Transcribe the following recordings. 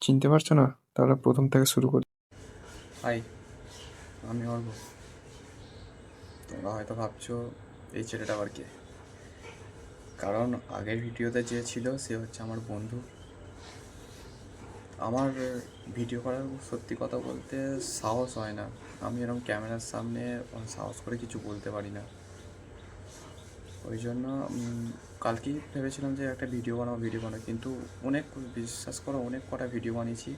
চিনতে পারছো না? তাহলে প্রথম থেকে শুরু করি। হাই, আমি অর্ব। তোমরা হয়তো ভাবছো এই ছেলেটা আবার কে। কারণ আগের ভিডিওতে যে ছিল সে হচ্ছে আমার বন্ধু। আমার ভিডিও করার সত্যি কথা বলতে সাহস হয় না। আমি এরকম ক্যামেরার সামনে সাহস করে কিছু বলতে পারি না। ওই জন্য কালকেই ভেবেছিলাম যে একটা ভিডিও বানাবো, কিন্তু অনেক, বিশ্বাস করো, অনেক কটা ভিডিও বানিয়েছি,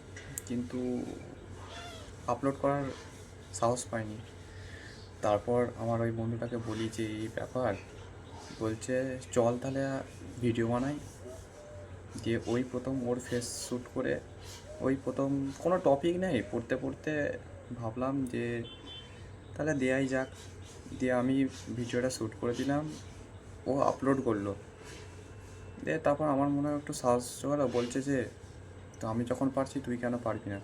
কিন্তু আপলোড করার সাহস পাইনি। তারপর আমার ওই বন্ধুটাকে বলি যে এই ব্যাপার, বলছে চল তাহলে ভিডিও বানাই। দিয়ে ওই প্রথম ওর ফেস শ্যুট করে, ওই প্রথম কোনো টপিক নেই, পড়তে পড়তে ভাবলাম যে তাহলে দেয়াই যাক। দিয়ে আমি ভিডিওটা শ্যুট করে দিলাম, ও আপলোড করলো। দিয়ে তারপর আমার মনে হয় একটু সাহস জোগালো, বলছে যে তো আমি যখন পারছি তুই কেন পারবি না।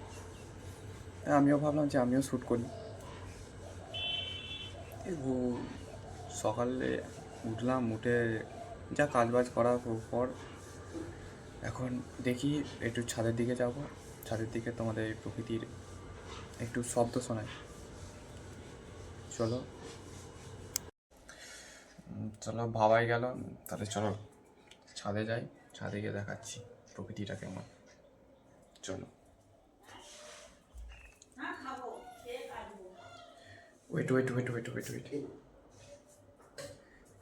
আমিও ভাবলাম যে আমিও শ্যুট করি। সকালে উঠলাম, উঠে যা কাজবাজ করার পর এখন দেখি একটু ছাদের দিকে যাব। ছাদের দিকে তোমাদের এই প্রকৃতির একটু শব্দ শোনায়। চলো চলো, ভাবাই গেল, তাহলে চলো ছাদে যাই। ছাদে গিয়ে দেখাচ্ছি প্রকৃতিটা কেমন। চলো। Wait wait wait wait wait wait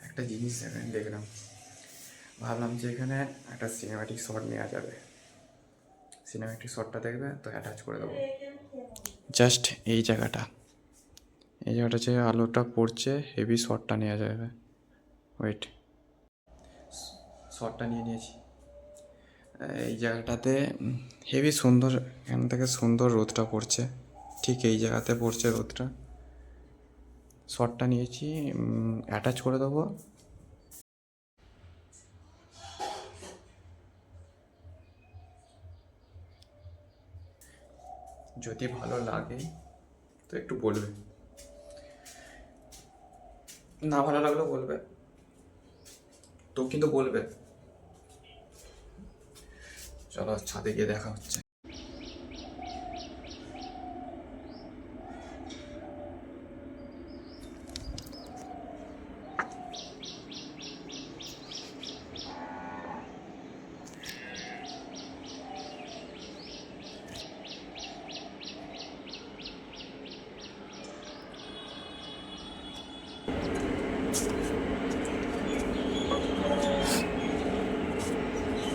একটা জিনিস এখানে দেখলাম, ভাবলাম যে এখানে একটা সিনেম্যাটিক শট নেওয়া যাবে। সিনেম্যাটিক শটটা দেখবে তো অ্যাটাচ করে দেবো। জাস্ট এই জায়গাটা, এই জায়গাটা যে আলোটা পড়ছে, হেভি শটটা নেওয়া যাবে। ওয়েট, শটটা নিয়ে নিয়েছি। এই জায়গাটাতে হেভি সুন্দর, এখান থেকে সুন্দর রোদটা পড়ছে, ঠিক এই জায়গাতে পড়ছে রোদটা। শটটা নিয়েছি, অ্যাটাচ করে দেবো। যদি ভালো লাগে তো একটু বলবে, না ভালো লাগলেও বলবে, তো কিন্তু বলবে। চলো ছাদে গিয়ে দেখা হচ্ছে।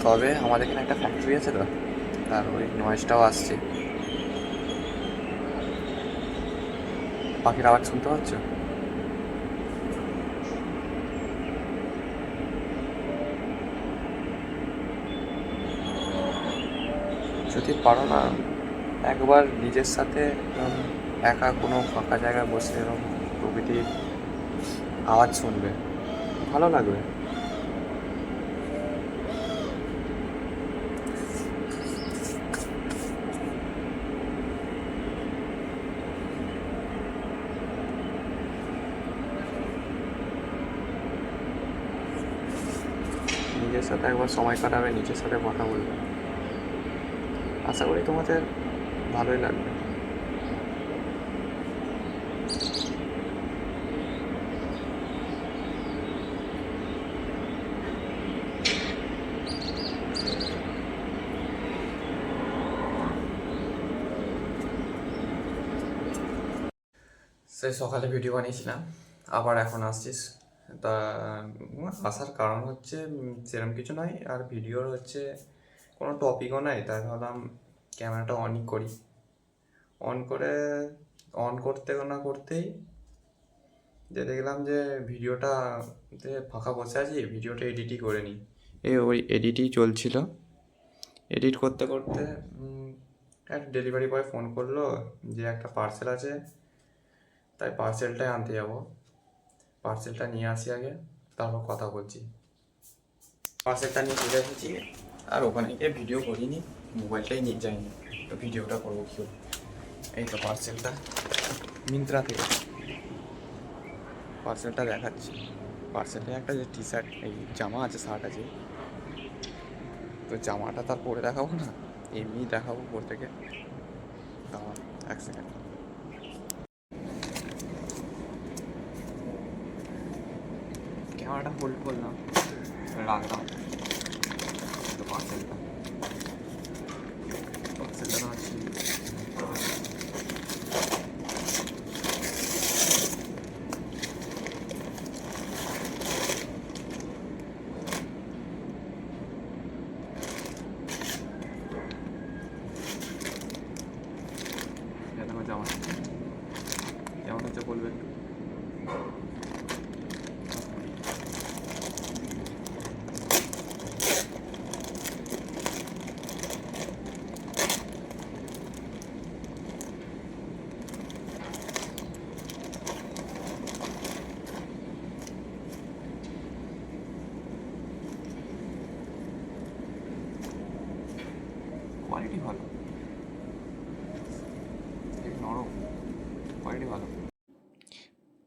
তবে আমাদের এখানে একটা ফ্যাক্টরি আছে তো, তার ওই নয়েজটাও আসছে। পাখির আওয়াজ শুনতে পাচ্ছ? যদি পারো না, একবার নিজের সাথে একা কোনো ফাঁকা জায়গায় বসে এরকম প্রকৃতির আওয়াজ শুনবে, ভালো লাগবে। নিজের সাথে একবার সময় কাটাবে, নিজের সাথে কথা বলবে, আশা করি তোমাদের ভালোই লাগবে। সে সকালে ভিডিও বানিয়েছিলাম, আবার এখন আসছিস। তা আসার কারণ হচ্ছে সেরকম কিছু নয়, আর ভিডিওর হচ্ছে কোনো টপিকও নাই, তাই ভাবলাম ক্যামেরাটা অনই করি। অন করে, অন করতে না করতেই যে দেখলাম যে ভিডিওটা ফাঁকা বসে আছি, ভিডিওটা এডিটই করে নিই। ওই এডিটই চলছিল। এডিট করতে করতে একটা ডেলিভারি বয় ফোন করলো যে একটা পার্সেল আছে, তাই পার্সেলটাই আনতে যাব। পার্সেলটা নিয়ে আসি আগে, তারপর কথা বলছি। পার্সেলটা নিয়ে চলে এসেছি, আর ওখানে গিয়ে ভিডিও করিনি, মোবাইলটাই নিয়ে যাইনি, তো ভিডিওটা করবো কি? এই তো পার্সেলটা মিন্ত্রা থেকে, পার্সেলটা দেখাচ্ছি। পার্সেলটা একটা যে টি শার্ট, এই জামা আছে, শার্ট আছে, তো জামাটা তার পরে দেখাবো না, এমনি দেখাবো উপর থেকে। দাঁড়াও, এক সেকেন্ড। ক্যামেরাটা হোল্ড করলাম, রাখলাম পার্সেলটা পার্সেলটা আছে। আমার জামা কেমন হচ্ছে বলবে একটু। কোয়ালিটি ভালো, এই নরম, কোয়ালিটি ভালো।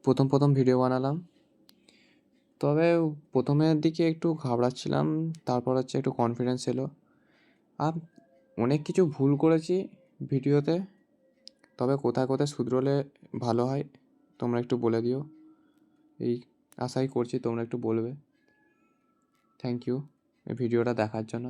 প্রথম ভিডিও বানালাম, তবে প্রথমের দিকে একটু ঘাবড়াচ্ছিলাম, তারপর হচ্ছে একটু কনফিডেন্স এলো। আর অনেক কিছু ভুল করেছি ভিডিওতে, তবে কোথায় কোথায় শুধরোলে ভালো হয় তোমরা একটু বলে দিও, এই আশাই করছি তোমরা একটু বলবে। থ্যাংক ইউ এই ভিডিওটা দেখার জন্য।